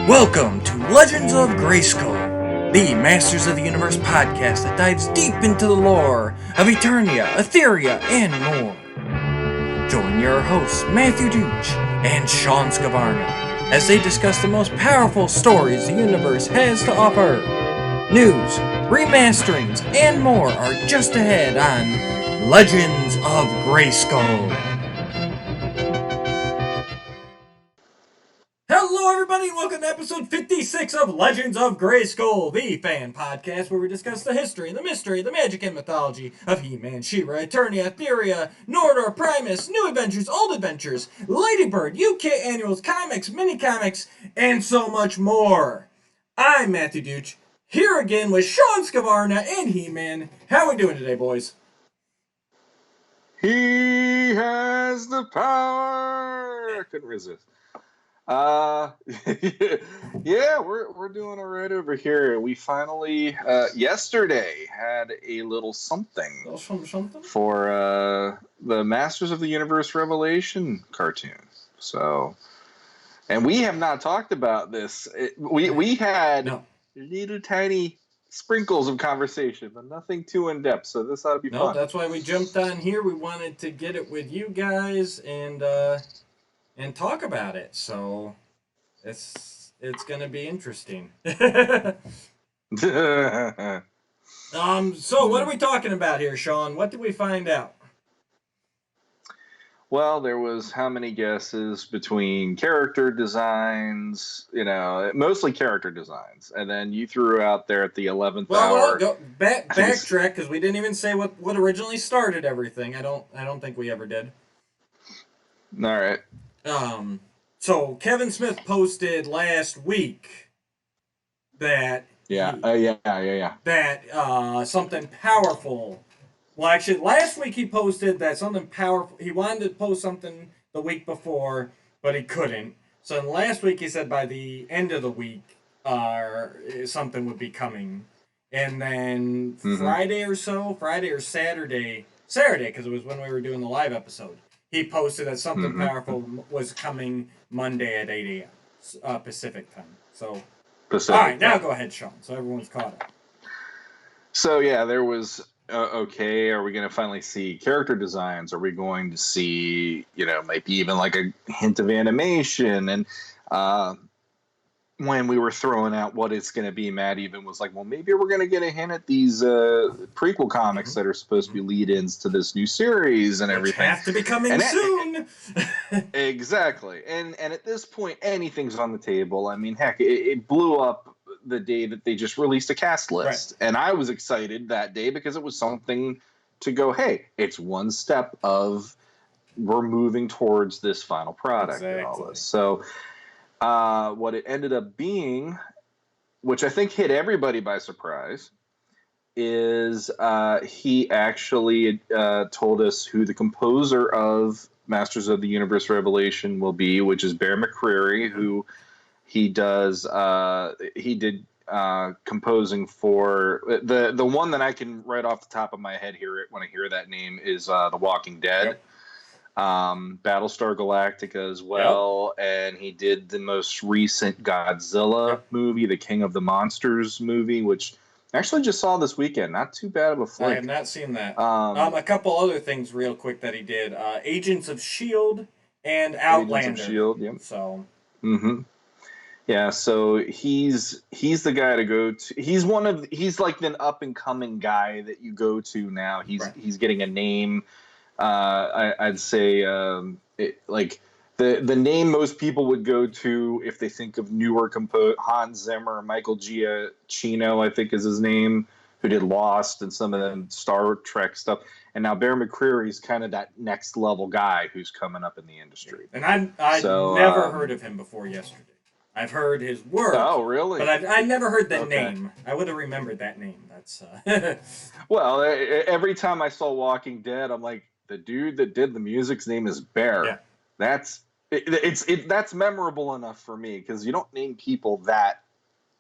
Welcome to Legends of Grayskull, the Masters of the Universe podcast that dives deep into the lore of Eternia, Etheria, and more. Join your hosts Matthew Dooch and Sean Scavarna as they discuss the most powerful stories the universe has to offer. News, remasterings, and more are just ahead on Legends of Grayskull. Hello, everybody, and welcome to episode 56 of Legends of Grayskull, the fan podcast where we discuss the history, the mystery, the magic, and mythology of He-Man, She-Ra, Eternia, Etheria, Nordor, Primus, New Adventures, Old Adventures, Ladybird, UK Annuals, comics, mini-comics, and so much more. I'm Matthew Dooch, here again with Sean Scavarna and He-Man. How we doing today, boys? He has the power. I couldn't resist. Yeah, we're doing all right over here. We finally yesterday had a little something for the Masters of the Universe Revelation cartoon. So, and we have not talked about this. We had little tiny sprinkles of conversation, but nothing too in depth. So this ought to be fun. That's why we jumped on here. We wanted to get it with you guys and talk about it. So it's gonna be interesting. So what are we talking about here, Sean? What did we find out? Well, there was how many guesses between character designs, mostly character designs. And then you threw out there at the 11th hour. Well, go backtrack, because we didn't even say what originally started everything. I don't think we ever did. All right. So Kevin Smith posted last week that that something powerful. Well, actually, last week he posted that something powerful. He wanted to post something the week before, but he couldn't. So last week he said by the end of the week, something would be coming. And then Friday or Saturday, because it was when we were doing the live episode, he posted that something powerful was coming Monday at 8 a.m. Pacific time. So, all right, now go ahead, Sean. So everyone's caught up. So yeah, there was. Okay, are we going to finally see character designs? Are we going to see, maybe even like a hint of animation? And when we were throwing out what it's going to be, Matt even was like, well, maybe we're going to get a hint at these prequel comics that are supposed to be lead-ins to this new series and everything. Which have to be coming soon. Exactly. And at this point, anything's on the table. I mean, heck, it blew up the day that they just released a cast list. Right. And I was excited that day because it was something to go, hey, it's one step of we're moving towards this final product and all this. So what it ended up being, which I think hit everybody by surprise, is he actually told us who the composer of Masters of the Universe Revelation will be, which is Bear McCreary, who he did composing for the one that I can right off the top of my head hear it when I hear that name is The Walking Dead, Battlestar Galactica as well, and he did the most recent Godzilla movie, the King of the Monsters movie, which I actually just saw this weekend. Not too bad of a flick. I have not seen that. A couple other things real quick that he did: Agents of S.H.I.E.L.D. and Outlander. Agents of S.H.I.E.L.D., yep. So. Yeah, so he's the guy to go to. He's like an up and coming guy that you go to now. He's getting a name. I'd say like the name most people would go to if they think of newer Hans Zimmer, Michael Giacchino, I think is his name, who did Lost and some of the Star Trek stuff. And now Bear McCreary is kind of that next level guy who's coming up in the industry. And I'd never heard of him before yesterday. I've heard his work. Oh, really? But I've never heard that name. I would have remembered that name. That's. Well, every time I saw Walking Dead, I'm like, the dude that did the music's name is Bear. Yeah. That's memorable enough for me because you don't name people that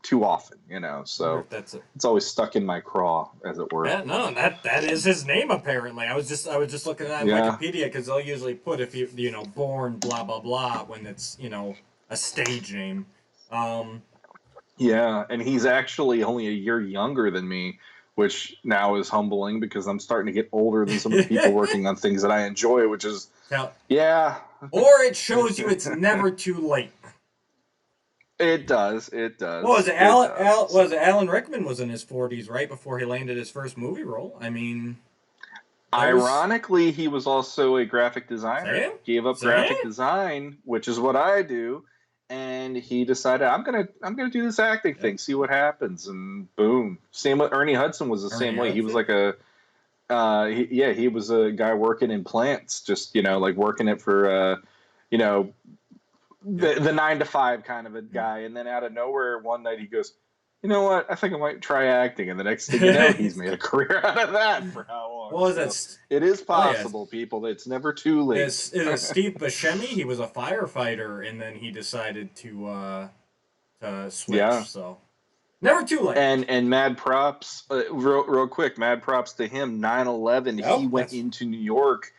too often, you know. So that's it. It's always stuck in my craw, as it were. Yeah, no, that is his name apparently. I was just looking at Wikipedia because they'll usually put if you know born blah blah blah when it's a stage name. Yeah, and he's actually only a year younger than me, which now is humbling because I'm starting to get older than some of the people working on things that I enjoy, which is yeah. Or it shows you it's never too late. It does. It does. What was it? Alan Rickman was in his 40s right before he landed his first movie role. I mean, ironically, he was also a graphic designer. Same? Gave up graphic design, which is what I do, and he decided I'm gonna do this acting thing, see what happens, and boom. Same with Ernie Hudson was the same way. He was like he was a guy working in plants, just like working it for the 9 to 5 kind of a guy, and then out of nowhere one night he goes, you know what? I think I might try acting, and the next thing you know, he's made a career out of that for how long? What was that? It is possible, people. It's never too late. Steve Buscemi, he was a firefighter, and then he decided to switch. Yeah. So never too late. And mad props, real quick, mad props to him. 9/11, he went into New York.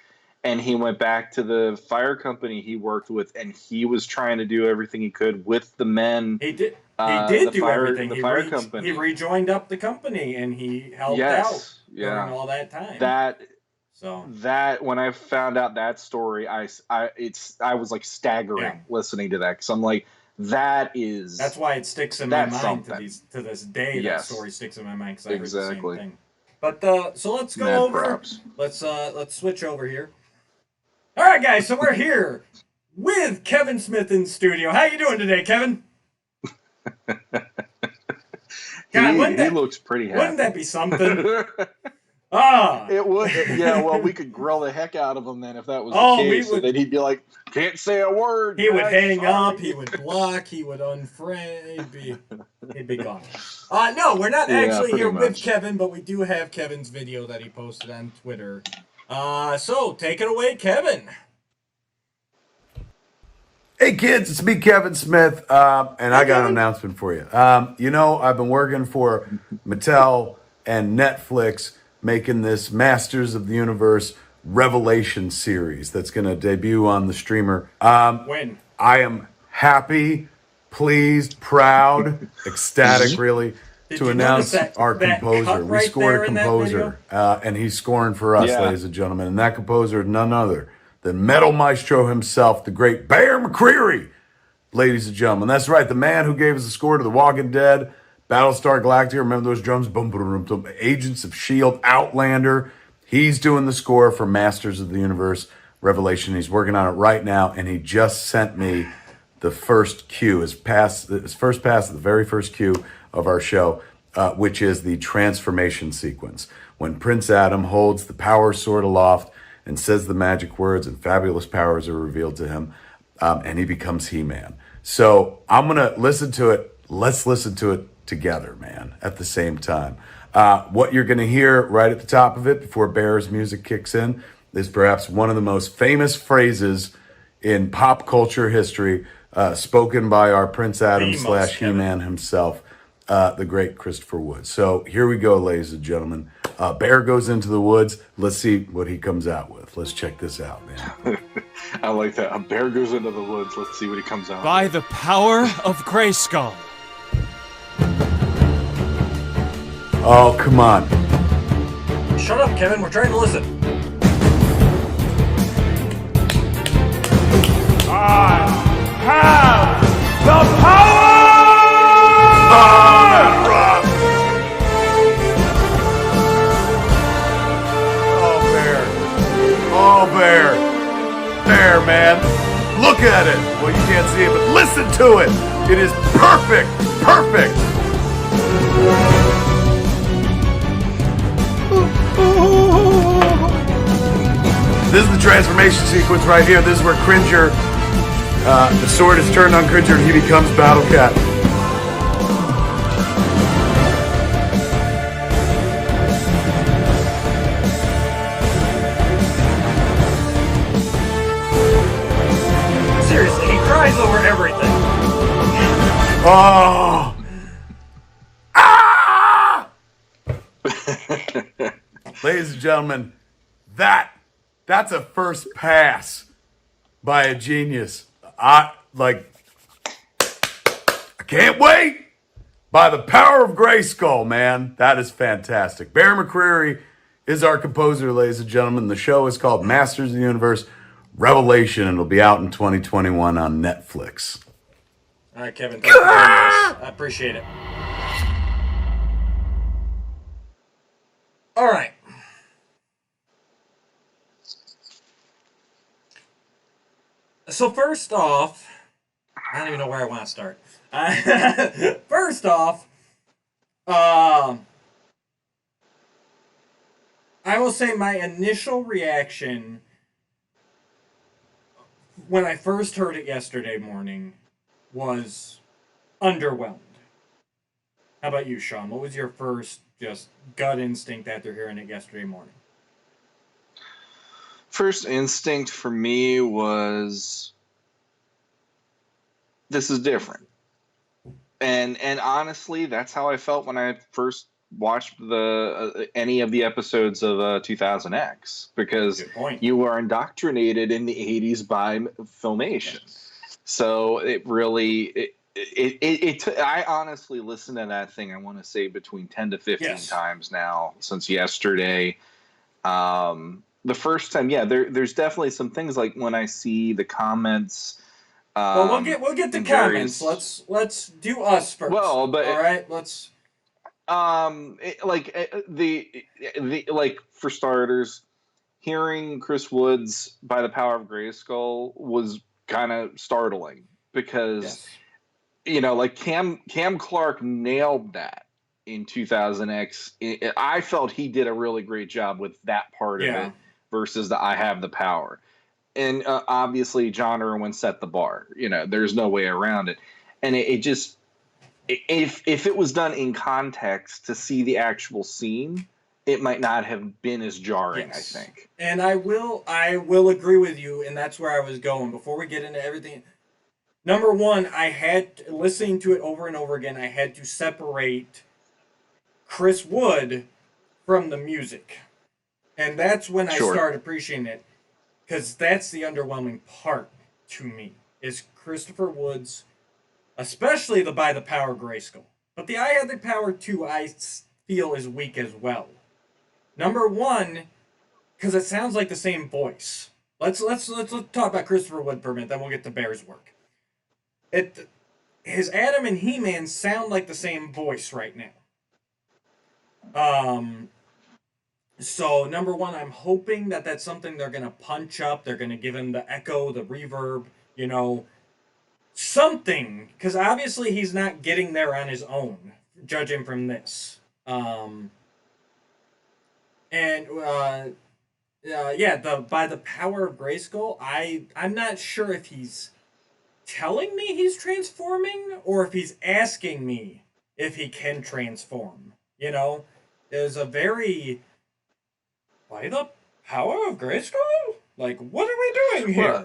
And he went back to the fire company he worked with, and he was trying to do everything he could with the men. He did do everything. The fire company. He rejoined up the company, and he helped out during all that time. That when I found out that story, I was like staggering listening to that, because I'm like, that's why it sticks in my mind to this day. That story sticks in my mind because I heard the same thing. But so let's go over. Let's switch over here. All right, guys. So we're here with Kevin Smith in studio. How you doing today, Kevin? He looks pretty happy. Wouldn't that be something? It would. Yeah. Well, we could grill the heck out of him then if that was the case. And then he'd be like, "Can't say a word." He would hang up. He would block. He would unfriend. He'd be gone. No, we're not actually here with Kevin, but we do have Kevin's video that he posted on Twitter. So take it away, Kevin. Hey kids, it's me, Kevin Smith, and I got an announcement for you. I've been working for Mattel and Netflix, making this Masters of the Universe Revelation series that's going to debut on the streamer. When? I am happy, pleased, proud, ecstatic, really, to announce our composer. We scored a composer, and he's scoring for us, ladies and gentlemen. And that composer is none other than Metal Maestro himself, the great Bear McCreary, ladies and gentlemen. That's right, the man who gave us the score to The Walking Dead, Battlestar Galactica, remember those drums? Boom, boom, boom, Agents of S.H.I.E.L.D., Outlander. He's doing the score for Masters of the Universe Revelation. He's working on it right now, and he just sent me the first cue, his first pass at the very first cue of our show, which is the transformation sequence. When Prince Adam holds the power sword aloft and says the magic words and fabulous powers are revealed to him, and he becomes He-Man. So I'm going to listen to it. Let's listen to it together, man, at the same time. What you're going to hear right at the top of it before Bear's music kicks in is perhaps one of the most famous phrases in pop culture history, spoken by our Prince Adam / He-Man himself, the great Christopher Woods. So here we go, ladies and gentlemen. Bear goes into the woods. Let's see what he comes out with. Let's check this out, man. I like that. A bear goes into the woods. Let's see what he comes out by with. The power of Grayskull. Oh, come on. Shut up, Kevin. We're trying to listen. I have the power! Oh, that rocks! Oh, Bear. Oh, Bear. Bear, man. Look at it. Well, you can't see it, but listen to it. It is perfect. Perfect. This is the transformation sequence right here. This is where Cringer, the sword is turned on Cringer and he becomes Battle Cat. Seriously, he cries over everything. Oh, ladies and gentlemen, that's a first pass by a genius. I can't wait. By the power of Grayskull, man. That is fantastic. Bear McCreary is our composer, ladies and gentlemen. The show is called Masters of the Universe Revelation, and it'll be out in 2021 on Netflix. All right, Kevin. Thanks for doing this. I appreciate it. All right. So first off, I don't even know where I want to start. First off, I will say my initial reaction when I first heard it yesterday morning was underwhelmed. How about you, Sean? What was your first just gut instinct after hearing it yesterday morning? First instinct for me was, this is different. And honestly, that's how I felt when I first watched any of the episodes of 2000X, because you were indoctrinated in the 80s by Filmation. So it really I honestly listened to that thing, I want to say between 10 to 15 times now since yesterday. The first time, there's definitely some things like when I see the comments. Well, we'll get the comments. Let's do us first. Well, but all right, let's. For starters, hearing Chris Woods by the power of Grayskull was kind of startling because Cam Clark nailed that in 2000X. I felt he did a really great job with that part of it versus the I Have the Power. And obviously, John Irwin set the bar. There's no way around it. And it just, if it was done in context to see the actual scene, it might not have been as jarring, I think. And I will agree with you, and that's where I was going. Before we get into everything, number one, listening to it over and over again, I had to separate Chris Wood from the music. And that's when I started appreciating it. Because that's the underwhelming part to me, is Christopher Woods, especially the By the Power of Grayskull. But the I Have the Power too, I feel is weak as well. Number one, because it sounds like the same voice. Let's talk about Christopher Wood for a minute, then we'll get to Bear's work. His Adam and He-Man sound like the same voice right now. So, number one, I'm hoping that that's something they're going to punch up. They're going to give him the echo, the reverb, something. Because obviously he's not getting there on his own, judging from this. By the power of Grayskull, I'm not sure if he's telling me he's transforming or if he's asking me if he can transform. There's a very... By the power of Grayskull? Like, what are we doing here?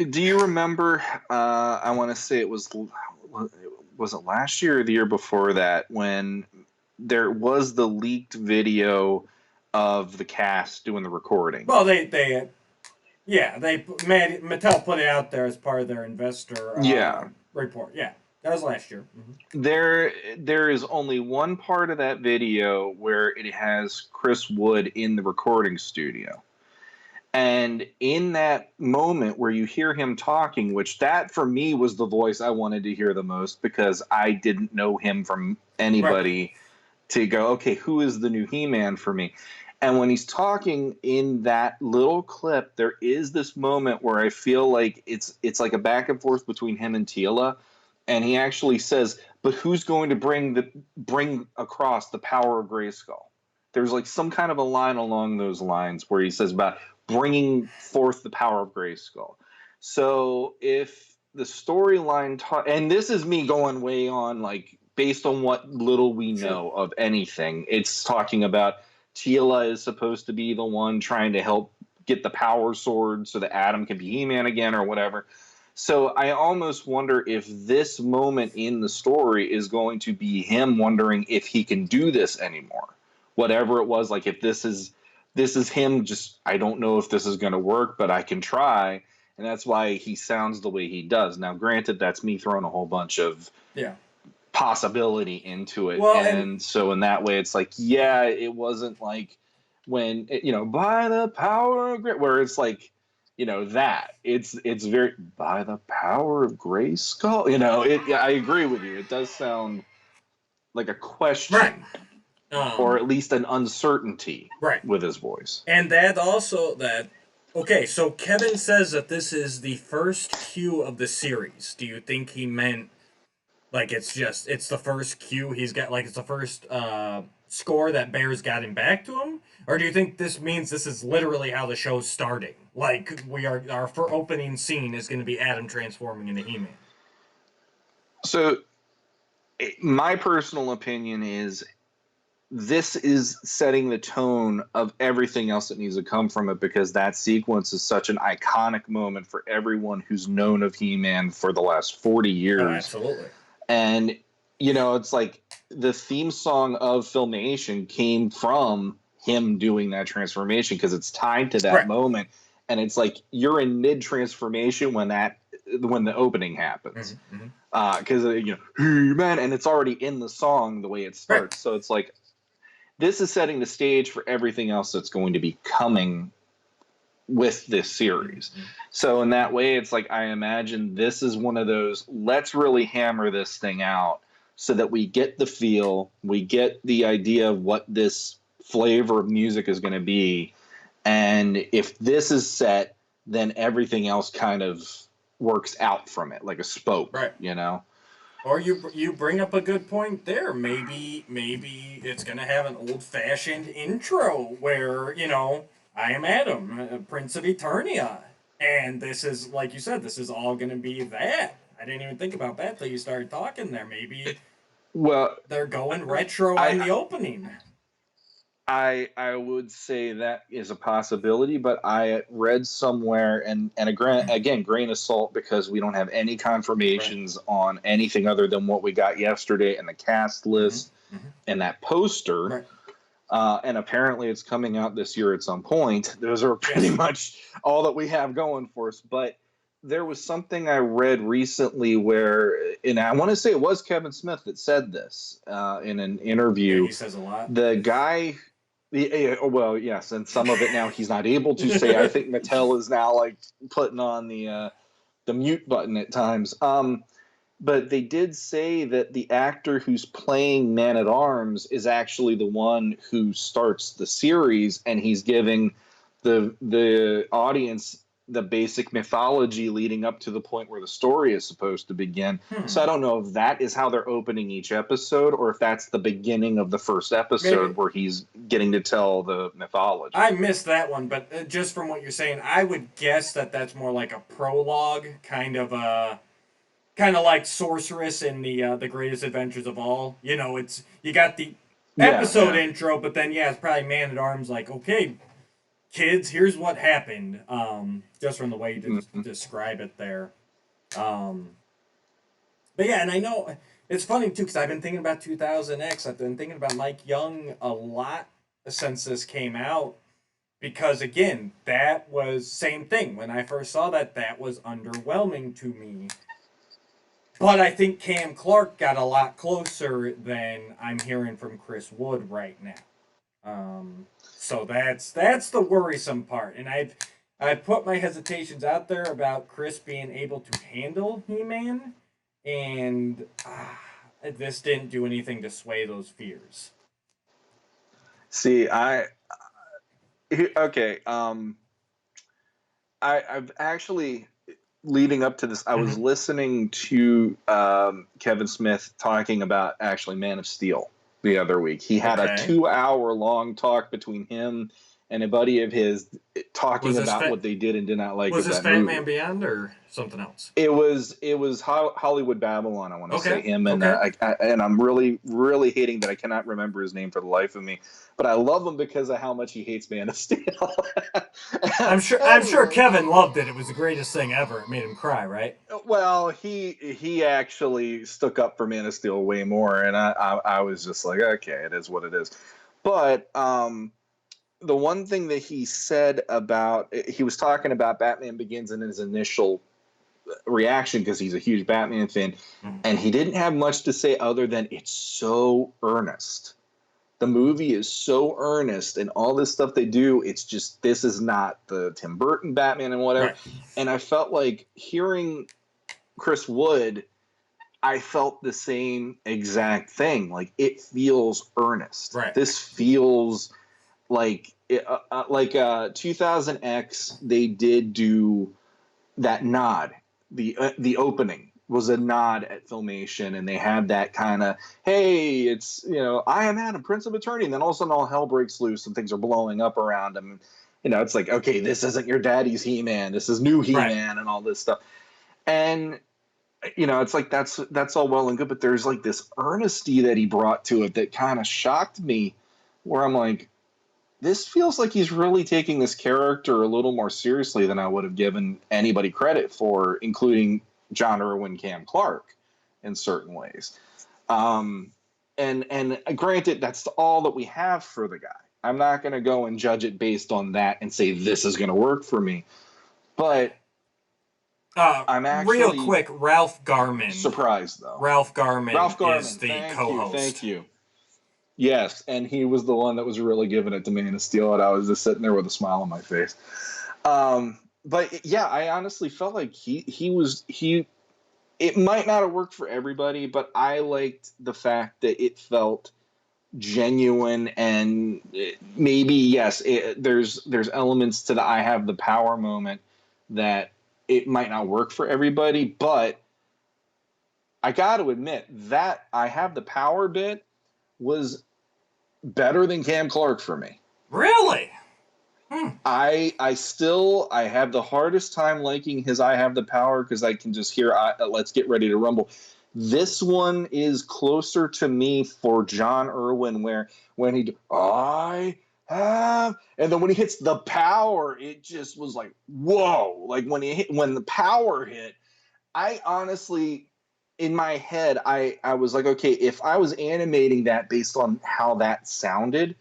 Do you remember, I want to say it was it last year or the year before that, when there was the leaked video of the cast doing the recording? Well, Mattel put it out there as part of their investor report. Yeah. That was last year. Mm-hmm. There is only one part of that video where it has Chris Wood in the recording studio. And in that moment where you hear him talking, which that for me was the voice I wanted to hear the most because I didn't know him from anybody to go, okay, who is the new He-Man for me? And when he's talking in that little clip, there is this moment where I feel like it's like a back and forth between him and Teela. And he actually says, but who's going to bring across the power of Grayskull? There's like some kind of a line along those lines where he says about bringing forth the power of Grayskull. So if the storyline, and this is me going way on, like based on what little we know of anything, it's talking about Teela is supposed to be the one trying to help get the power sword so that Adam can be He-Man again or whatever. So I almost wonder if this moment in the story is going to be him wondering if he can do this anymore. whatever it was, like if this is him, just I don't know if this is going to work, but I can try, and that's why he sounds the way he does. Now, granted, that's me throwing a whole bunch of possibility into it, well, and so in that way, it's like, yeah, it wasn't like when by the power of where it's like, that it's very by the power of Grayskull. I agree with you. It does sound like a question, or at least an uncertainty, with his voice. And that also okay. So Kevin says that this is the first cue of the series. Do you think he meant like it's the first cue he's got, like it's the first score that Bear's got him back to him? Or do you think this means this is literally how the show's starting? Like our opening scene is going to be Adam transforming into He-Man. So, my personal opinion is this is setting the tone of everything else that needs to come from it, because that sequence is such an iconic moment for everyone who's known of He-Man for the last 40 years. Oh, absolutely. And, it's like the theme song of Filmation came from him doing that transformation, because it's tied to that moment. And it's like you're in mid-transformation when the opening happens. Because, He-Man, and it's already in the song the way it starts. So it's like, this is setting the stage for everything else that's going to be coming with this series. So in that way, it's like, I imagine this is one of those, let's really hammer this thing out so that we get the feel, we get the idea of what this flavor of music is going to be. And if this is set, then everything else kind of works out from it, like a spoke, Or you bring up a good point there. Maybe it's gonna have an old-fashioned intro where I am Adam, Prince of Eternia, and this is, like you said, this is all gonna be that. I didn't even think about that till you started talking there. Maybe they're going retro on the opening. I would say that is a possibility, but I read somewhere, and again, grain of salt, because we don't have any confirmations on anything other than what we got yesterday and the cast list and that poster. And apparently it's coming out this year at some point. Those are pretty much all that we have going for us. But there was something I read recently where, and I want to say it was Kevin Smith that said this in an interview. Yeah, he says a lot. The guy... well, yes, and some of it now he's not able to say. I think Mattel is now like putting on the mute button at times. But they did say that the actor who's playing Man-at-Arms is actually the one who starts the series, and he's giving the audience the basic mythology leading up to the point where the story is supposed to begin. So I don't know if that is how they're opening each episode, or if that's the beginning of the first episode where he's getting to tell the mythology. I missed that one, but just from what you're saying, I would guess that that's more like a prologue, kind of like Sorceress in the Greatest Adventures of All. It's you got the episode intro, but then it's probably Man-at-Arms like, okay, kids, here's what happened. Just from the way you describe it there. But yeah, and I know it's funny too, because I've been thinking about 2000X. I've been thinking about Mike Young a lot since this came out, because again, that was same thing. When I first saw that was underwhelming to me. But I think Cam Clark got a lot closer than I'm hearing from Chris Wood right now. So that's the worrisome part, and I've put my hesitations out there about Chris being able to handle He-Man, and this didn't do anything to sway those fears. See, I've actually, leading up to this, I was listening to Kevin Smith talking about actually Man of Steel the other week. He had a 2-hour long talk between him and a buddy of his talking about what they did and did not like. Was this Fat Man Beyond or something else? It was Hollywood Babylon, I want to say him, and and I'm really, really hating that I cannot remember his name for the life of me. But I love him because of how much he hates Man of Steel. I'm sure Kevin loved it. It was the greatest thing ever. It made him cry, right? Well, he actually stuck up for Man of Steel way more, and I was just like, okay, it is what it is. But the one thing that he said he was talking about Batman Begins in his initial reaction because he's a huge Batman fan, and he didn't have much to say other than it's so earnest. The movie is so earnest, and all this stuff they do, it's just, this is not the Tim Burton Batman and whatever. Right. And I felt like hearing Chris Wood, I felt the same exact thing. Like, it feels earnest. Right. This feels like 2000X, they did do that nod. The opening was a nod at Filmation, and they had that kind of, hey, it's, I am Adam, Prince of Eternity, and then all of a sudden all hell breaks loose and things are blowing up around him. It's like, okay, this isn't your daddy's He-Man, this is new He-Man, right, and all this stuff. And it's like that's all well and good, but there's like this earnesty that he brought to it that kind of shocked me, where I'm like, this feels like he's really taking this character a little more seriously than I would have given anybody credit for, including John Irwin, Cam Clark, in certain ways. And granted, that's all that we have for the guy. I'm not going to go and judge it based on that and say this is going to work for me. But I'm actually real quick, Ralph Garman. Surprised though. Ralph Garman is the co-host. Thank you. Yes, and he was the one that was really giving it to Man of Steel, and I was just sitting there with a smile on my face. But yeah, I honestly felt like he. It might not have worked for everybody, but I liked the fact that it felt genuine, and maybe yes, there's elements to the I have the power moment that it might not work for everybody, but I got to admit that I have the power bit was better than Cam Clark for me. Really? I have the hardest time liking his I have the power because I can just hear let's get ready to rumble. This one is closer to me for John Irwin, where when I have, and then when he hits the power, it just was like, whoa. Like when the power hit, I honestly, in my head, I was like, okay, if I was animating that based on how that sounded,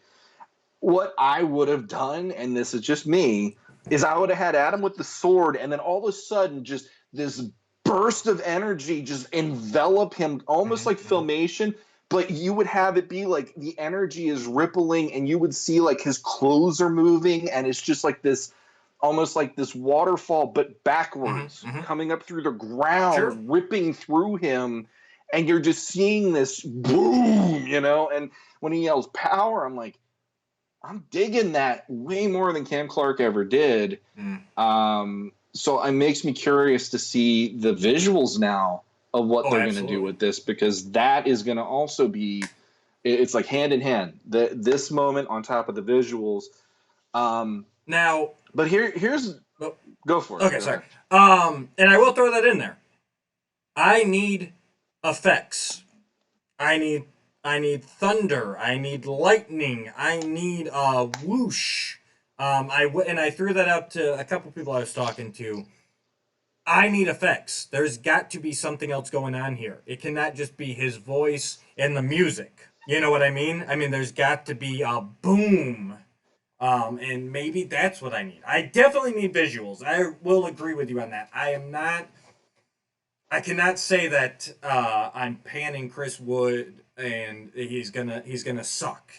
what I would have done, and this is just me, is I would have had Adam with the sword, and then all of a sudden just this burst of energy just envelop him, almost like Filmation, but you would have it be like the energy is rippling, and you would see like his clothes are moving, and it's just like this, almost like this waterfall, but backwards, coming up through the ground, ripping through him, and you're just seeing this boom, and when he yells power, I'm like, I'm digging that way more than Cam Clark ever did. So it makes me curious to see the visuals now of what they're going to do with this, because that is going to also be, it's like hand in hand. This moment on top of the visuals. Now, but here's go for it. Okay, sorry. And I will throw that in there. I need effects. I need thunder. I need lightning. I need a whoosh. And I threw that out to a couple people I was talking to. I need effects. There's got to be something else going on here. It cannot just be his voice and the music. You know what I mean? I mean, there's got to be a boom. And maybe that's what I need. I definitely need visuals. I will agree with you on that. I cannot say that I'm panning Chris Wood and he's gonna suck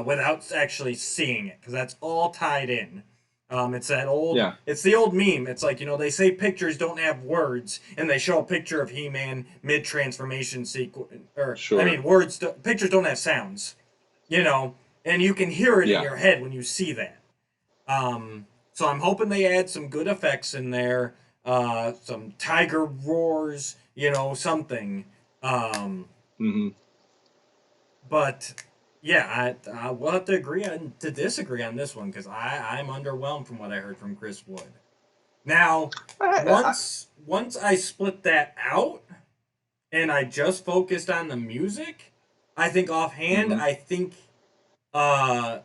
without actually seeing it, because that's all tied in. It's that old. Yeah. It's the old meme. It's like, they say pictures don't have words, and they show a picture of He-Man mid-transformation sequence. Pictures don't have sounds. And you can hear it in your head when you see that. So I'm hoping they add some good effects in there. Some tiger roars, something. But yeah, I will have to agree to disagree on this one, because I'm underwhelmed from what I heard from Chris Wood. Now, once I split that out and I just focused on the music, I think offhand, I think I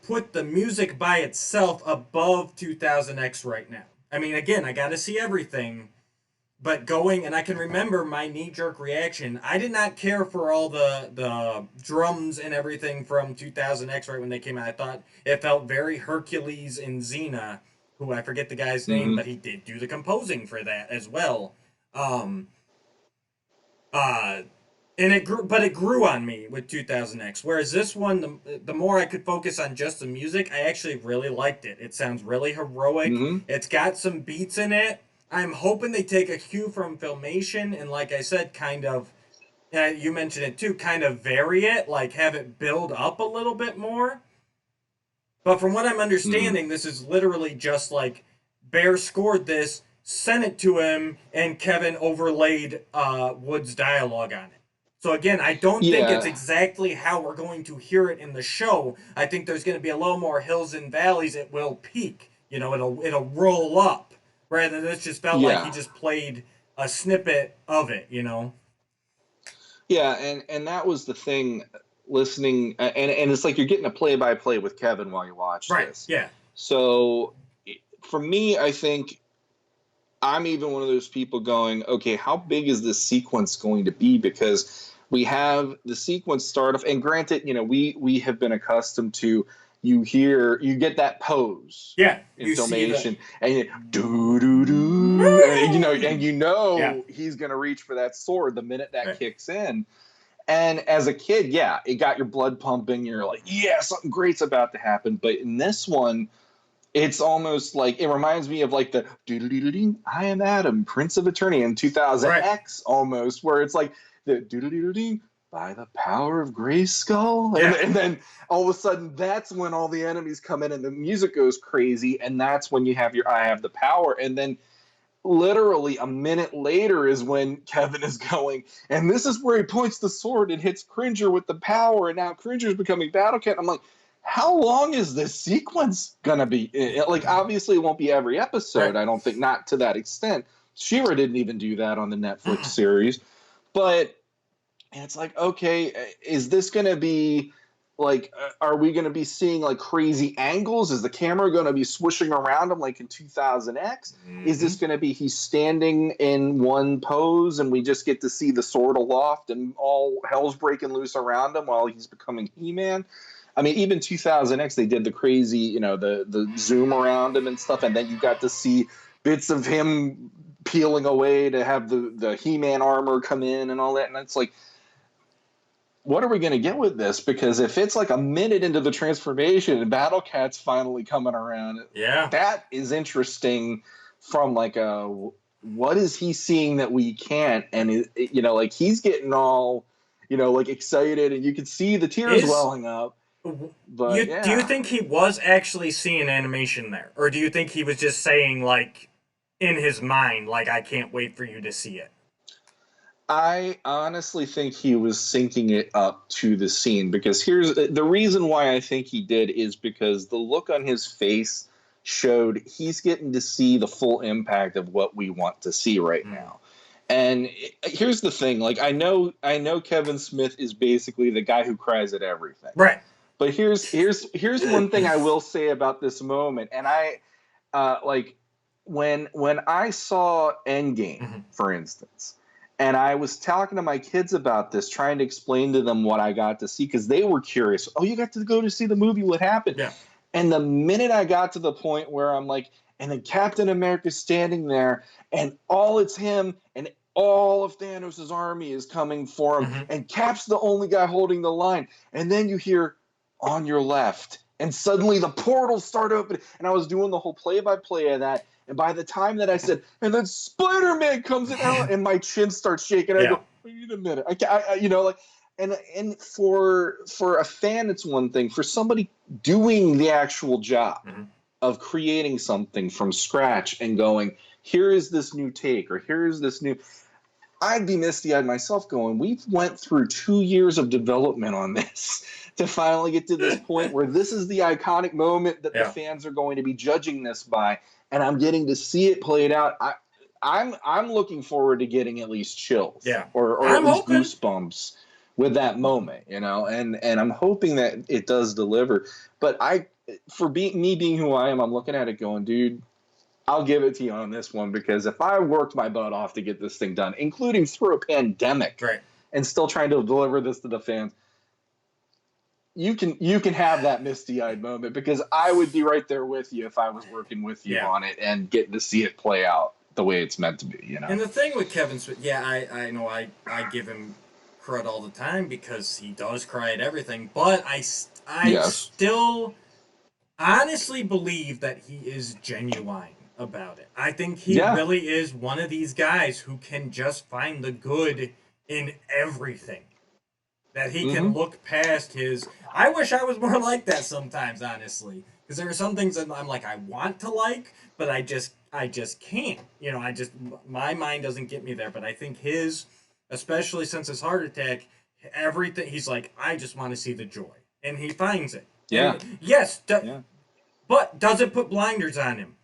put the music by itself above 2000X right now. I mean, again, I got to see everything, But going, and I can remember my knee-jerk reaction. I did not care for all the drums and everything from 2000X right when they came out. I thought it felt very Hercules and Xena, who I forget the guy's name, but he did do the composing for that as well. And it grew on me with 2000X. Whereas this one, the more I could focus on just the music, I actually really liked it. It sounds really heroic. It's got some beats in it. I'm hoping they take a cue from Filmation and, like I said, kind of, you mentioned it too, kind of vary it, like have it build up a little bit more. But from what I'm understanding, this is literally just like Bear scored this, sent it to him, and Kevin overlaid Wood's dialogue on it. So again, I don't think it's exactly how we're going to hear it in the show. I think there's going to be a little more hills and valleys. It will peak. It'll roll up. Rather than this just felt like he just played a snippet of it, Yeah, and that was the thing, listening, and it's like you're getting a play-by-play with Kevin while you watch this. Yeah. So, for me, I think I'm even one of those people going, okay, how big is this sequence going to be? Because we have the sequence start off, and granted, we have been accustomed to, you get that pose in Filmation, and you he's gonna reach for that sword the minute that kicks in. And as a kid, it got your blood pumping. You're like, something great's about to happen. But in this one, it's almost like, it reminds me of like the I am Adam, Prince of Eternity in 2000X almost, where it's like the by the power of Grayskull. And then all of a sudden, that's when all the enemies come in and the music goes crazy. And that's when you have your I have the power. And then literally a minute later is when Kevin is going, and this is where he points the sword and hits Cringer with the power. And now Cringer's becoming Battle Cat. I'm like, how long is this sequence going to be? Like, obviously, it won't be every episode. I don't think, not to that extent. She-Ra didn't even do that on the Netflix series. But it's like, okay, is this going to be like, are we going to be seeing like crazy angles? Is the camera going to be swishing around him like in 2000X? Is this going to be he's standing in one pose and we just get to see the sword aloft and all hell's breaking loose around him while he's becoming He-Man? I mean, even 2000X, they did the crazy, the zoom around him and stuff, and then you got to see bits of him peeling away to have the He-Man armor come in and all that, and it's like, what are we going to get with this? Because if it's like a minute into the transformation and Battle Cat's finally coming around, that is interesting from like what is he seeing that we can't? And, like he's getting all, like excited and you can see the tears welling up. But do you think he was actually seeing animation there? Or do you think he was just saying like in his mind, like, I can't wait for you to see it? I honestly think he was syncing it up to the scene, because here's the reason why I think he did is because the look on his face showed he's getting to see the full impact of what we want to see right now. And here's the thing, like I know Kevin Smith is basically the guy who cries at everything. Right. But here's one thing I will say about this moment, and I like when I saw Endgame, for instance. And I was talking to my kids about this, trying to explain to them what I got to see, because they were curious. Oh, you got to go to see the movie. What happened? Yeah. And the minute I got to the point where I'm like, and then Captain America's standing there, and all it's him, and all of Thanos' army is coming for him, and Cap's the only guy holding the line. And then you hear, on your left, and suddenly the portals start opening. And I was doing the whole play-by-play of that. And by the time that I said, and then Spider-Man comes in, and my chin starts shaking. I go, wait a minute. And for a fan, it's one thing. For somebody doing the actual job of creating something from scratch and going, here is this new take, or here is this new, I'd be misty-eyed myself going, we've went through 2 years of development on this to finally get to this point where this is the iconic moment that the fans are going to be judging this by. And I'm getting to see it played out. I'm looking forward to getting at least chills, or at least goosebumps with that moment, and I'm hoping that it does deliver. But me being who I am, I'm looking at it going, dude, I'll give it to you on this one, because if I worked my butt off to get this thing done, including through a pandemic, right, and still trying to deliver this to the fans, you can have that misty-eyed moment, because I would be right there with you if I was working with you on it and getting to see it play out the way it's meant to be, you know. And the thing with Kevin Smith, I know I give him crud all the time because he does cry at everything, but I still honestly believe that he is genuine about it. I think he really is one of these guys who can just find the good in everything. That he can look past his... I wish I was more like that sometimes, honestly. Because there are some things that I'm like, I want to like, but I just can't. You know, my mind doesn't get me there. But I think his, especially since his heart attack, everything, he's like, I just want to see the joy. And he finds it. Yeah. And yes, but does it put blinders on him?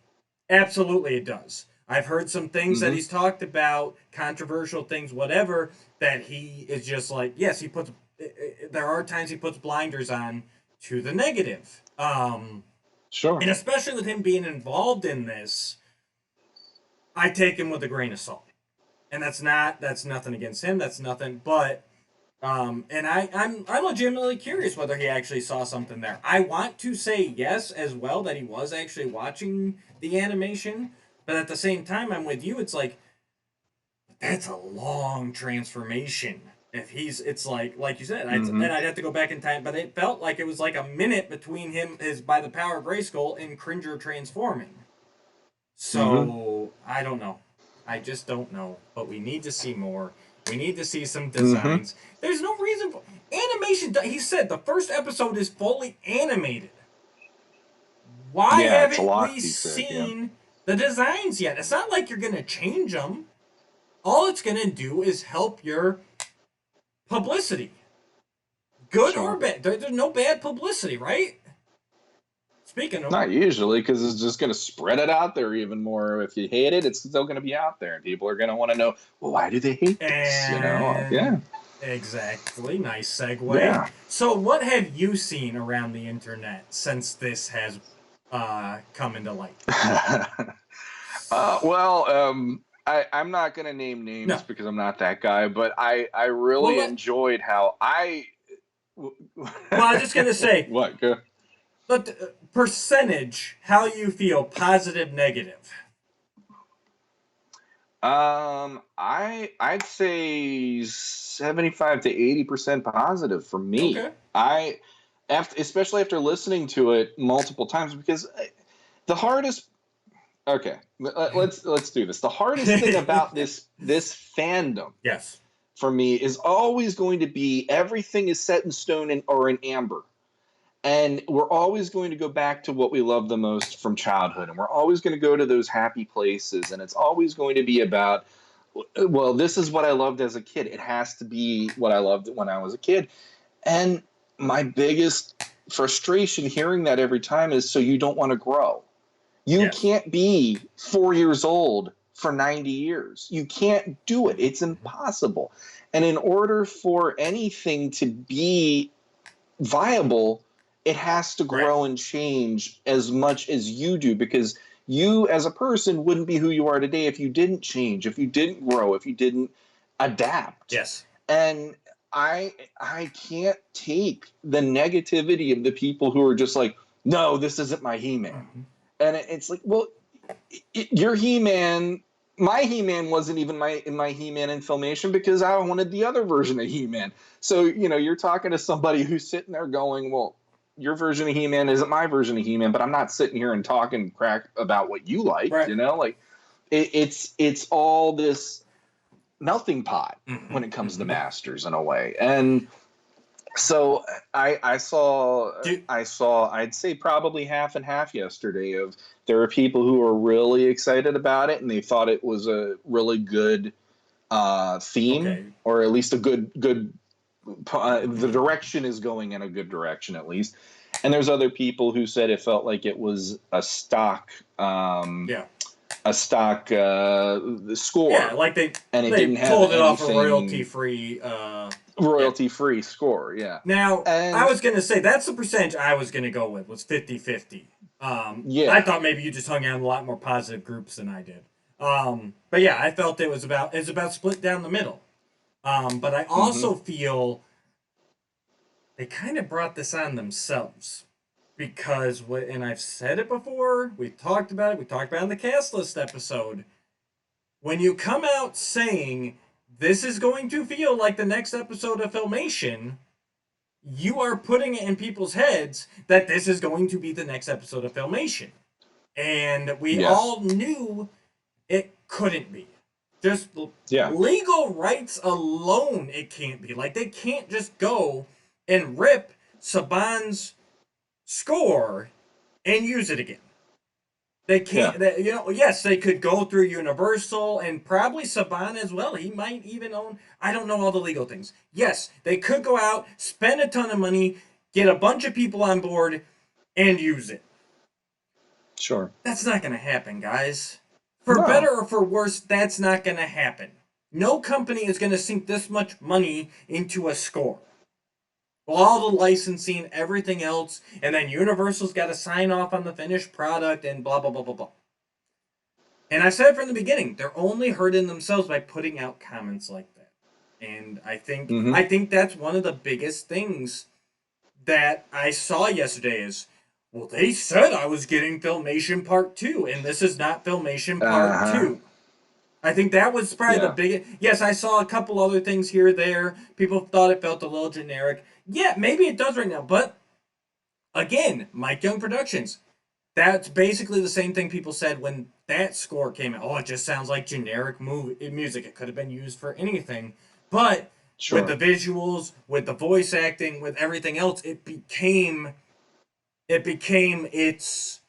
Absolutely it does. I've heard some things that he's talked about, controversial things, whatever, that he is just like, yes, there are times he puts blinders on to the negative. Sure. And especially with him being involved in this, I take him with a grain of salt. And that's nothing against him, that's nothing, but and I'm legitimately curious whether he actually saw something there. I want to say yes as well, that he was actually watching the animation, but at the same time, I'm with you. It's like, that's a long transformation. It's like you said, and I'd have to go back in time, but it felt like it was like a minute between his by the power of Grayskull and Cringer transforming. So I don't know. I just don't know. But we need to see more. We need to see some designs. There's no reason for animation. He said the first episode is fully animated. Why haven't we seen the designs yet? It's not like you're going to change them. All it's going to do is help your publicity. Good or bad. There's no bad publicity, right? Speaking of... Not usually, because it's just going to spread it out there even more. If you hate it, it's still going to be out there. And people are going to want to know, well, why do they hate this? You know? Yeah. Exactly. Nice segue. Yeah. So what have you seen around the internet since this has come into light? I'm not going to name names because I'm not that guy, but I really enjoyed how Well, I was just going to say... What? Go. But percentage, how you feel, positive, negative? I'd say 75 to 80% positive for me. Okay. Especially after listening to it multiple times, because the hardest. Okay, let's do this. The hardest thing about this fandom, yes, for me is always going to be everything is set in stone or in amber. And we're always going to go back to what we love the most from childhood. And we're always going to go to those happy places. And it's always going to be about, well, this is what I loved as a kid. It has to be what I loved when I was a kid. And my biggest frustration hearing that every time is, so you don't want to grow. You can't be 4 years old for 90 years. You can't do it. It's impossible. And in order for anything to be viable, it has to grow and change as much as you do, because you as a person wouldn't be who you are today if you didn't change, if you didn't grow, if you didn't adapt. Yes. And I can't take the negativity of the people who are just like, no, this isn't my He-Man. And it's like, well, your He-Man, my He-Man wasn't even in my He-Man in Filmation because I wanted the other version of He-Man. So, you're talking to somebody who's sitting there going, well, your version of He-Man isn't my version of He-Man, but I'm not sitting here and talking crap about what you like, like it's all this melting pot when it comes to Masters in a way. And so I'd say probably half and half yesterday of there are people who are really excited about it and they thought it was a really good theme, or at least a good the direction is going in a good direction at least. And there's other people who said it felt like it was a stock score. Yeah, like they didn't have pulled it off a royalty-free score, yeah. Now, I was going to say, that's the percentage I was going to go with, was 50-50. I thought maybe you just hung out in a lot more positive groups than I did. But yeah, I felt it's about split down the middle. But I also feel they kind of brought this on themselves because and I've said it before. We talked about it. We talked about it in the cast list episode. When you come out saying this is going to feel like the next episode of Filmation, you are putting it in people's heads that this is going to be the next episode of Filmation. And we all knew it couldn't be. Just legal rights alone, it can't be. Like, they can't just go and rip Saban's score and use it again. They can't, yes, they could go through Universal and probably Saban as well. He might even own, I don't know all the legal things. Yes, they could go out, spend a ton of money, get a bunch of people on board, and use it. Sure. That's not going to happen, guys. For better or for worse, that's not going to happen. No company is going to sink this much money into a score. All the licensing, everything else, and then Universal's got to sign off on the finished product and blah, blah, blah, blah, blah. And I said from the beginning, they're only hurting themselves by putting out comments like that. And I think that's one of the biggest things that I saw yesterday is, well, they said I was getting Filmation Part 2, and this is not Filmation Part 2. I think that was probably the biggest. Yes, I saw a couple other things here or there. People thought it felt a little generic. Yeah, maybe it does right now. But, again, Mike Young Productions. That's basically the same thing people said when that score came out. Oh, it just sounds like generic music. It could have been used for anything. But with the visuals, with the voice acting, with everything else, it became its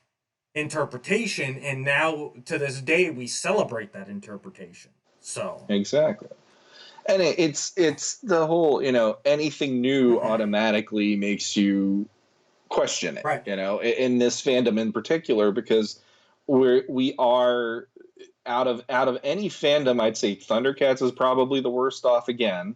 interpretation, and now to this day we celebrate that interpretation. So exactly, and it's the whole anything new automatically makes you question it, right? In this fandom in particular, because we are out of any fandom, I'd say Thundercats is probably the worst off again.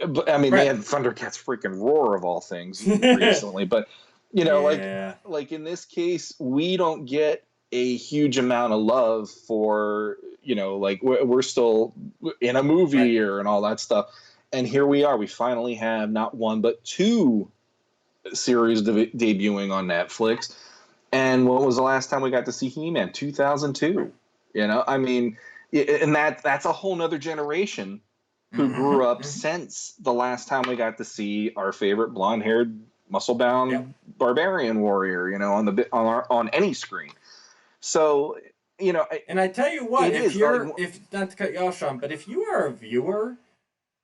But I mean, they had Thundercats freaking Roar of all things recently, but. Like in this case, we don't get a huge amount of love for, like we're still in a movie year and all that stuff. And here we are. We finally have not one, but two series debuting on Netflix. And when was the last time we got to see He-Man? 2002. I mean, and that's a whole nother generation who grew up since the last time we got to see our favorite blonde-haired muscle-bound barbarian warrior, on any screen. So, and I tell you what, if not to cut you off, Sean, but if you are a viewer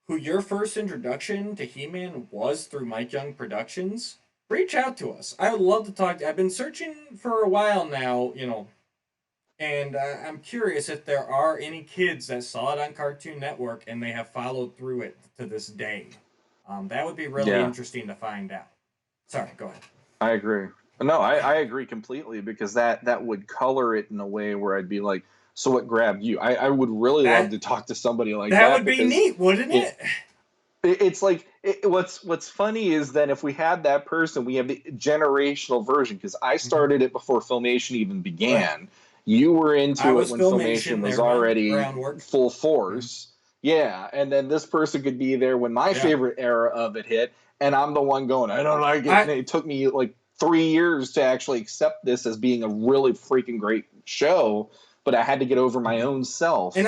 who your first introduction to He-Man was through Mike Young Productions, reach out to us. I would love to talk. I've been searching for a while now, and I'm curious if there are any kids that saw it on Cartoon Network and they have followed through it to this day. That would be really interesting to find out. Sorry, go ahead. I agree. No, I agree completely, because that would color it in a way where I'd be like, so what grabbed you? I would really love to talk to somebody like that. That would be neat, wouldn't it? It's like, what's funny is that if we had that person, we have the generational version, because I started it before Filmation even began. Right. You were into it when Filmation was already full force. Yeah, and then this person could be there when my favorite era of it hit, and I'm the one going, I don't like it. And it took me like 3 years to actually accept this as being a really freaking great show, but I had to get over my own self. And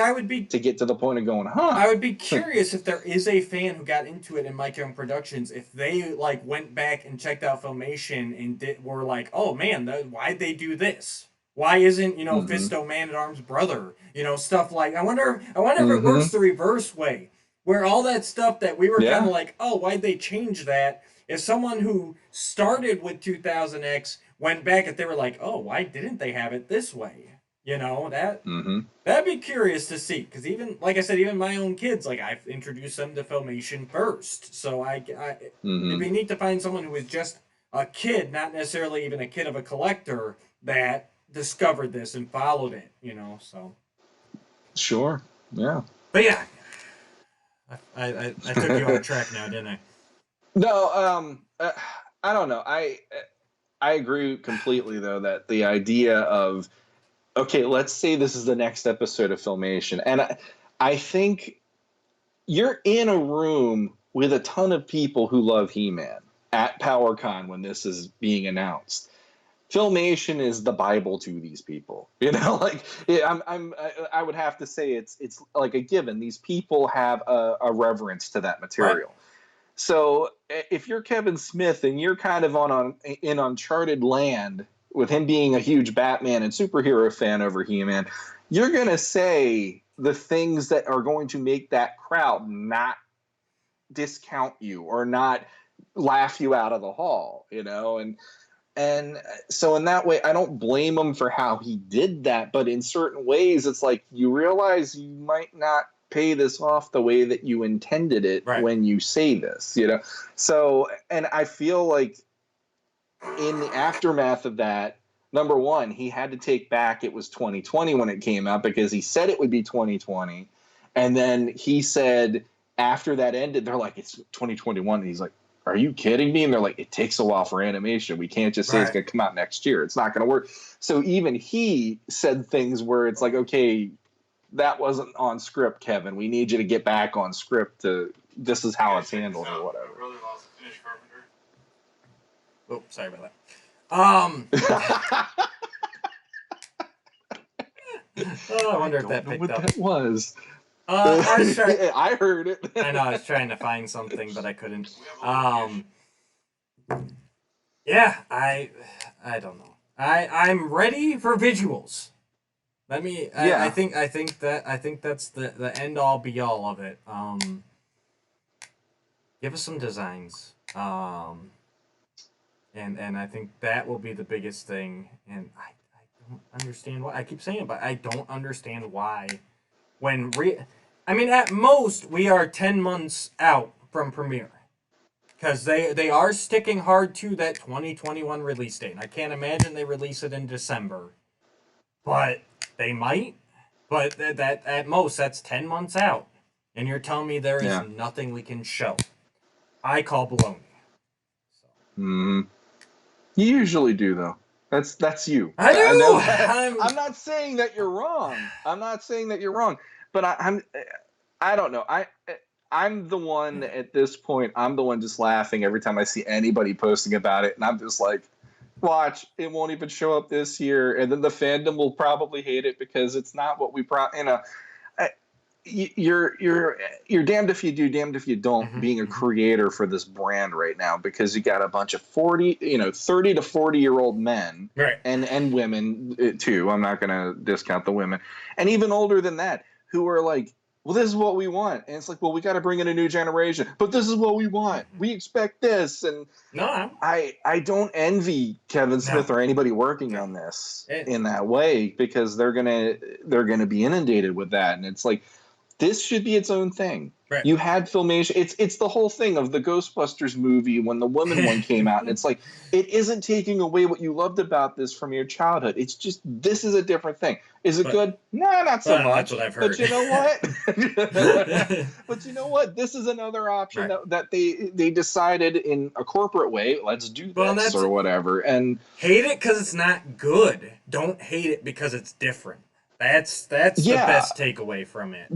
to get to the point of going, I would be curious if there is a fan who got into it in Mike Young Productions, if they like went back and checked out Filmation and were like, oh man, why'd they do this? Why isn't, Fisto Man-at-Arms' brother? Stuff like, I wonder if it works the reverse way, where all that stuff that we were kind of like, oh, why'd they change that? If someone who started with 2000X went back and they were like, oh, why didn't they have it this way? That'd be curious to see. Because even, like I said, even my own kids, like I've introduced them to Filmation first. So it'd be neat to find someone who is just a kid, not necessarily even a kid of a collector, that discovered this and followed it, so. Sure, yeah. But yeah, I took you off track now, didn't I? No, I don't know. I agree completely, though, that the idea of, okay, let's say this is the next episode of Filmation. And I think you're in a room with a ton of people who love He-Man at PowerCon when this is being announced. Filmation is the Bible to these people, Like, I would have to say it's like a given. These people have a reverence to that material. Right. So if you're Kevin Smith and you're kind of in uncharted land with him being a huge Batman and superhero fan over He-Man, you're gonna say the things that are going to make that crowd not discount you or not laugh you out of the hall, and so in that way, I don't blame him for how he did that. But in certain ways, it's like you realize you might not pay this off the way that you intended it when you say this, So, and I feel like in the aftermath of that, number one, he had to take back it was 2020 when it came out because he said it would be 2020. And then he said after that ended, they're like, it's 2021. And he's like, are you kidding me? And they're like, it takes a while for animation. We can't just say it's going to come out next year. It's not going to work. So even he said things where it's like, okay, that wasn't on script, Kevin. We need you to get back on script. This is how it's handled or whatever. Oh, sorry about that. I wonder if that picked up. That was. I heard it. I know, I was trying to find something, but I couldn't. Yeah, I don't know. I'm ready for visuals. I think that's the end all be all of it. Give us some designs. And I think that will be the biggest thing. And I don't understand why. I keep saying it, but I don't understand why. At most, we are 10 months out from premiere. Because they are sticking hard to that 2021 release date. I can't imagine they release it in December. But they might. But that at most, that's 10 months out. And you're telling me there is nothing we can show. I call baloney. You usually do, though. That's you. I do. I'm not saying that you're wrong. But I don't know. I'm the one at this point. I'm the one just laughing every time I see anybody posting about it, and I'm just like, watch, it won't even show up this year, and then the fandom will probably hate it because it's not what we you're damned if you do, damned if you don't, being a creator for this brand right now, because you got a bunch of 30 to 40-year-old men, and women too. I'm not going to discount the women, and even older than that, who are like, well, this is what we want. And it's like, well, we got to bring in a new generation, but this is what we want. We expect this. And I don't envy Kevin Smith or anybody working on this in that way, because they're going to be inundated with that. And it's like, this should be its own thing. Right. You had Filmation. It's the whole thing of the Ghostbusters movie when the woman one came out. And it's like, it isn't taking away what you loved about this from your childhood. It's just, this is a different thing. Is it good? No, not so much. That's what I've heard. But you know what? This is another option that they decided in a corporate way, let's do this or whatever. And hate it because it's not good. Don't hate it because it's different. That's the best takeaway from it.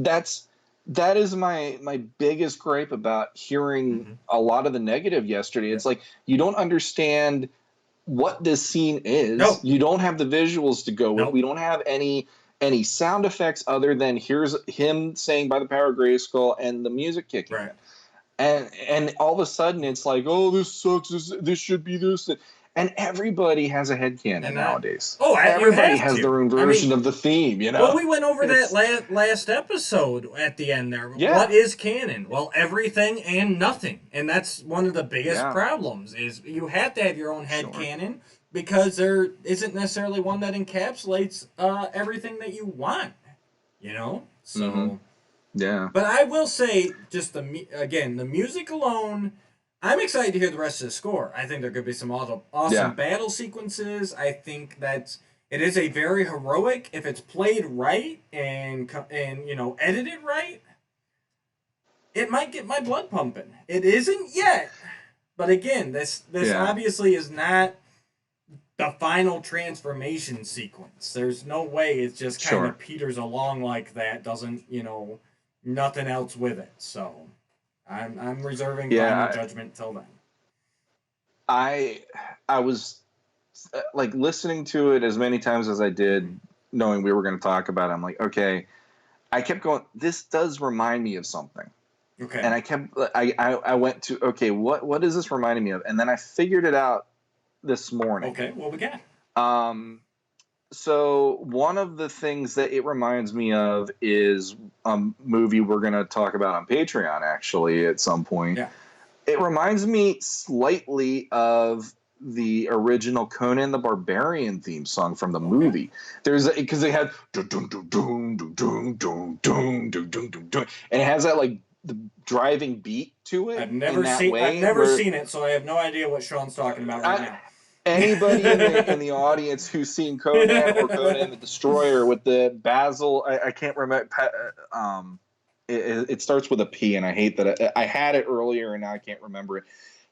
That is my biggest gripe about hearing a lot of the negative yesterday. It's like, you don't understand what this scene is. Nope. You don't have the visuals to go with. We don't have any sound effects other than here's him saying by the power of Grayskull and the music kicking in. And all of a sudden it's like, oh, this sucks. This should be this. And everybody has a headcanon nowadays. Everybody has their own version of the theme, Well, we went over that last episode at the end there. Yeah. What is canon? Well, everything and nothing. And that's one of the biggest problems, is you have to have your own headcanon, because there isn't necessarily one that encapsulates everything that you want, So, yeah. But I will say, just the music alone, I'm excited to hear the rest of the score. I think there could be some awesome battle sequences. I think that it is a very heroic, if it's played right and edited right, it might get my blood pumping. It isn't yet, but again, this obviously is not the final transformation sequence. There's no way it just kind of peters along like that. Doesn't, nothing else with it. So I'm reserving final judgment till then. I was like listening to it as many times as I did, knowing we were going to talk about it. I'm like, okay. I kept going, this does remind me of something. Okay. And I went to, okay, what is this reminding me of? And then I figured it out this morning. Okay, what we got? So one of the things that it reminds me of is a movie we're going to talk about on Patreon, actually, at some point. Yeah. It reminds me slightly of the original Conan the Barbarian theme song from the movie. There's because they had and it has that like the driving beat to it. I've never seen it, so I have no idea what Sean's talking about right now. Anybody in the audience who's seen Conan or Conan the Destroyer with the Basil, I can't remember. It starts with a P, and I hate that I had it earlier and now I can't remember it.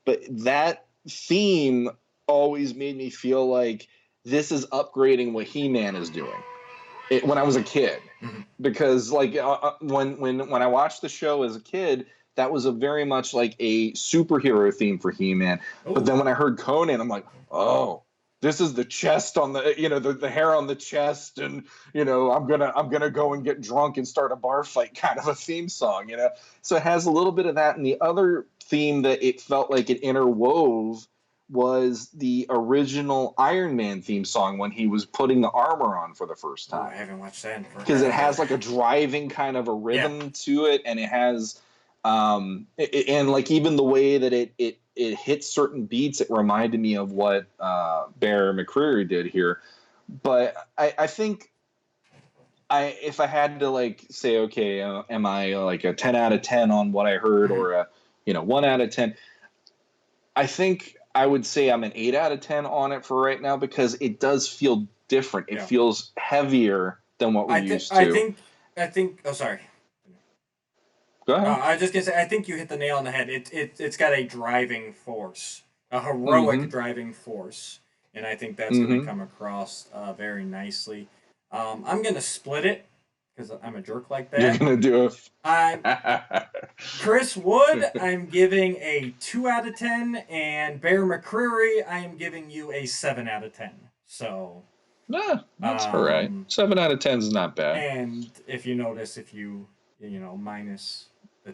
But that theme always made me feel like this is upgrading what He-Man is doing. When I was a kid, because like when I watched the show as a kid, that was a very much like a superhero theme for He-Man. Ooh. But then when I heard Conan, I'm like, oh, this is the chest on the the hair on the chest, and I'm gonna go and get drunk and start a bar fight kind of a theme song, So it has a little bit of that, and the other theme that it felt like it interwove was the original Iron Man theme song when he was putting the armor on for the first time. Oh, I haven't watched that because it has like a driving kind of a rhythm to it, and it has and like even the way that it hits certain beats, it reminded me of what Bear McCreary did here. But I think if I had to like say, okay, am I like a 10 out of 10 on what I heard, or a 1 out of 10? I think I would say I'm an 8 out of 10 on it for right now, because it does feel different. It feels heavier than what we're used to. I think. Oh, sorry. Go ahead. I was just gonna say, I think you hit the nail on the head. It's got a driving force, a heroic driving force, and I think that's going to come across very nicely. I'm gonna split it because I'm a jerk like that. You're gonna do it. Chris Wood, I'm giving a 2 out of 10, and Bear McCreary, I am giving you a 7 out of 10. So. That's all right. 7 out of 10 is not bad. And if you notice, if you minus the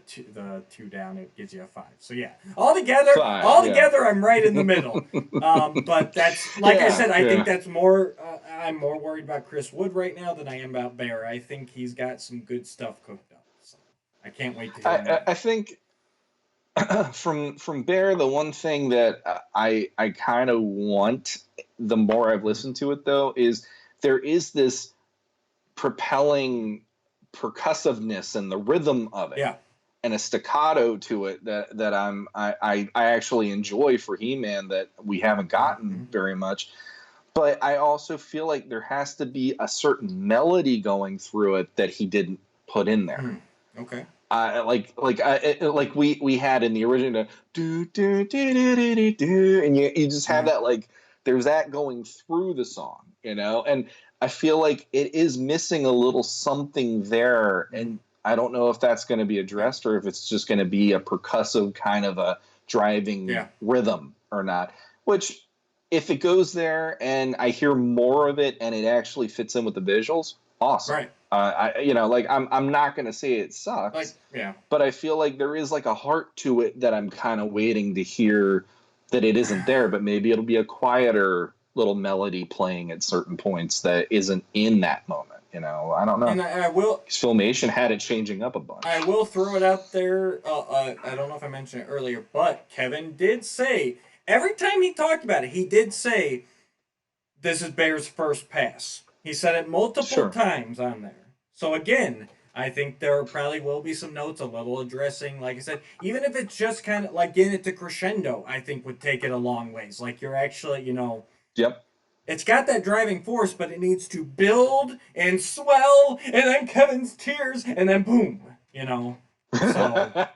two down, it gives you a 5. So yeah, altogether, I'm right in the middle. But that's I said, I think that's more. I'm more worried about Chris Wood right now than I am about Bear. I think he's got some good stuff cooked up. So I can't wait to hear him. I think from Bear, the one thing that I kind of want, the more I've listened to it though, is there is this propelling percussiveness and the rhythm of it, and a staccato to it that I actually enjoy for He-Man that we haven't gotten very much. But I also feel like there has to be a certain melody going through it that he didn't put in there. Okay. Like we had in the original do do do do do do, and you just have that, like there's that going through the song, and I feel like it is missing a little something there, and I don't know if that's going to be addressed or if it's just going to be a percussive kind of a driving rhythm or not. Which, if it goes there and I hear more of it and it actually fits in with the visuals, awesome. Right. I'm not going to say it sucks. But I feel like there is like a heart to it that I'm kind of waiting to hear that it isn't there, but maybe it'll be a quieter little melody playing at certain points that isn't in that moment. I don't know. And I will. Filmation had it changing up a bunch. I will throw it out there. I don't know if I mentioned it earlier, but Kevin did say, every time he talked about it, he did say, this is Bear's first pass. He said it multiple times on there. So again, I think there probably will be some notes, a little addressing, like I said, even if it's just kind of like getting it to crescendo, I think would take it a long ways. Like you're actually, Yep. It's got that driving force, but it needs to build and swell, and then Kevin's tears, and then boom, So.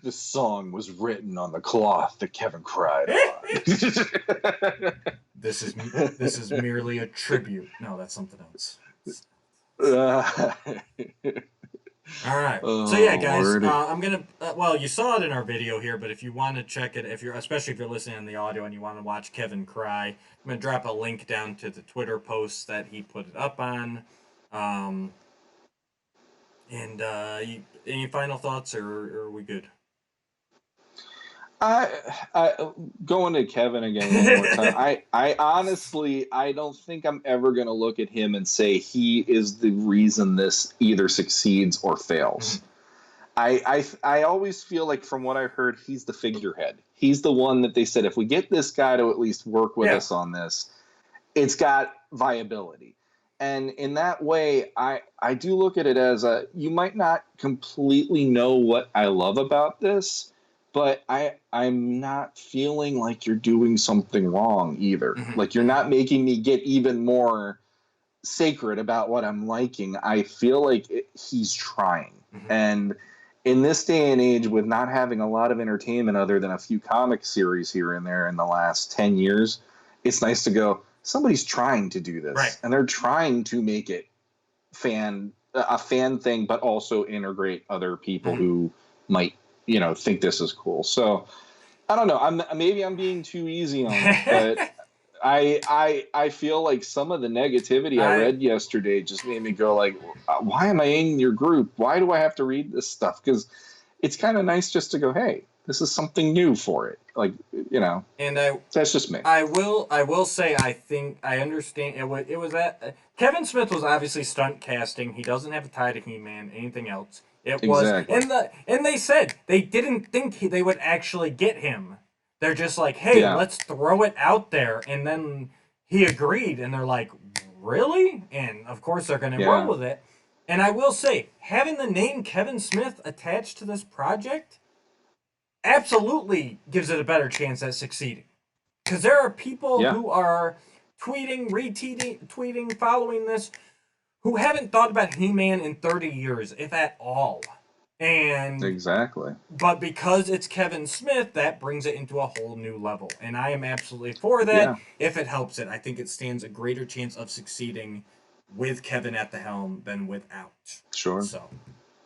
The song was written on the cloth that Kevin cried on. This is merely a tribute. No, that's something else. All right. So yeah, guys, I'm gonna. Well, you saw it in our video here, but if you want to check it, especially if you're listening on the audio and you want to watch Kevin cry, I'm gonna drop a link down to the Twitter post that he put it up on. Any final thoughts, or are we good? I going to Kevin again one more time. I honestly, I don't think I'm ever going to look at him and say he is the reason this either succeeds or fails. I always feel like, from what I heard, he's the figurehead. He's the one that they said, if we get this guy to at least work with us on this, it's got viability. And in that way, I do look at it as you might not completely know what I love about this, but I'm not feeling like you're doing something wrong either. Like, you're not making me get even more sacred about what I'm liking. I feel like he's trying. And in this day and age, with not having a lot of entertainment other than a few comic series here and there in the last 10 years, it's nice to go, somebody's trying to do this. Right. And they're trying to make it a fan thing, but also integrate other people who might, think this is cool. So I don't know. Maybe I'm being too easy on it, but I feel like some of the negativity I read yesterday just made me go like, why am I in your group? Why do I have to read this stuff? Because it's kind of nice just to go, hey, this is something new for it. Like, and that's just me. I will say, I think I understand it was that Kevin Smith was obviously stunt casting. He doesn't have a tie to He-Man, anything else. It was, and they said they didn't think they would actually get him. They're just like, hey, let's throw it out there. And then he agreed, and they're like, really? And of course they're going to roll with it. And I will say, having the name Kevin Smith attached to this project absolutely gives it a better chance at succeeding. Because there are people who are tweeting, retweeting, following this, who haven't thought about He-Man in 30 years, if at all. And but because it's Kevin Smith, that brings it into a whole new level. And I am absolutely for that if it helps it. I think it stands a greater chance of succeeding with Kevin at the helm than without. Sure. So.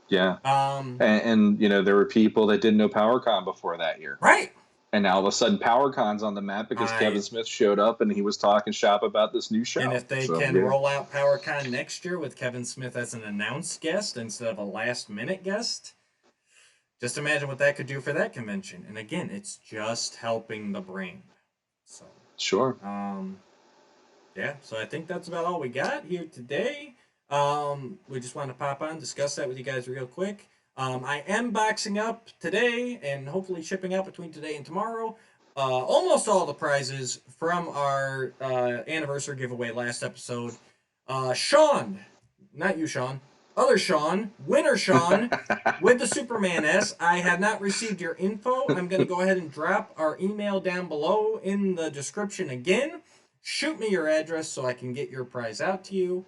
Yeah. And there were people that didn't know PowerCon before that year. Right. And now all of a sudden PowerCon's on the map because Kevin Smith showed up and he was talking shop about this new show. And if they can roll out PowerCon next year with Kevin Smith as an announced guest instead of a last-minute guest, just imagine what that could do for that convention. And again, it's just helping the brand. So sure. So I think that's about all we got here today. We just wanted to pop on, discuss that with you guys real quick. I am boxing up today and hopefully shipping out between today and tomorrow almost all the prizes from our anniversary giveaway last episode. Sean, not you, Sean, other Sean, winner Sean, with the Superman S. I have not received your info. I'm going to go ahead and drop our email down below in the description again. Shoot me your address so I can get your prize out to you.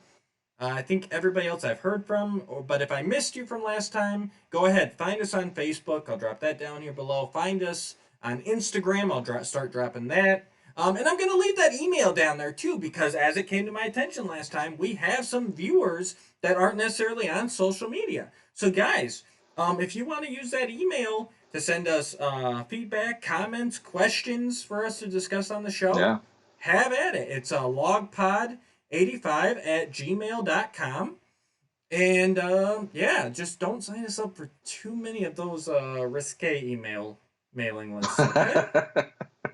I think everybody else I've heard from, but if I missed you from last time, go ahead. Find us on Facebook. I'll drop that down here below. Find us on Instagram. I'll start dropping that. And I'm going to leave that email down there too, because as it came to my attention last time, we have some viewers that aren't necessarily on social media. So guys, if you want to use that email to send us feedback, comments, questions for us to discuss on the show, have at it. It's logpod85@gmail.com. And just don't sign us up for too many of those risque mailing lists. Okay?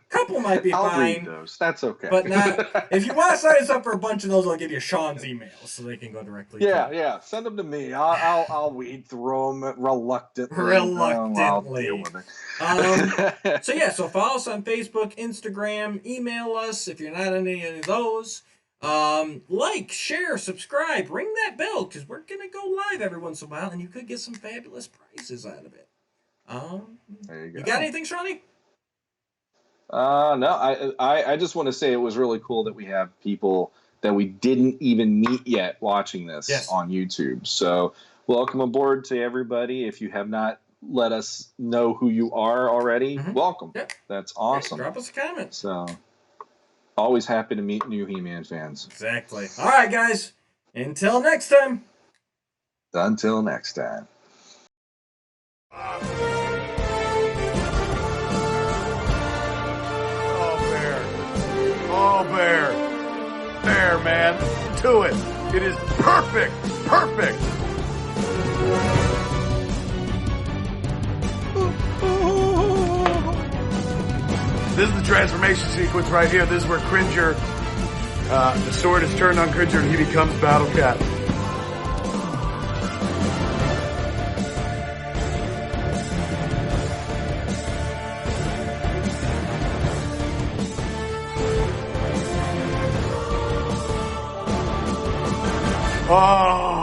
Couple might be I'll fine. Read those. That's okay. But not if you want to sign us up for a bunch of those, I'll give you Sean's email so they can go directly. Yeah. Send them to me. I'll weed through them reluctantly. I'll deal with it. So follow us on Facebook, Instagram, email us if you're not on any of those. Like, share, subscribe, ring that bell because we're gonna go live every once in a while, and you could get some fabulous prizes out of it. There you go. You got anything, Shawnee? No, I just want to say it was really cool that we have people that we didn't even meet yet watching this on YouTube. So welcome aboard to everybody. If you have not let us know who you are already, welcome. Yep. That's awesome. Hey, drop us a comment. So, always happy to meet new He-Man fans. Exactly. All right, guys. Until next time. Until next time. Oh, Bear. Bear, man. Do it. It is perfect. Perfect. This is the transformation sequence right here. This is where Cringer, the sword is turned on Cringer and he becomes Battle Cat. Oh.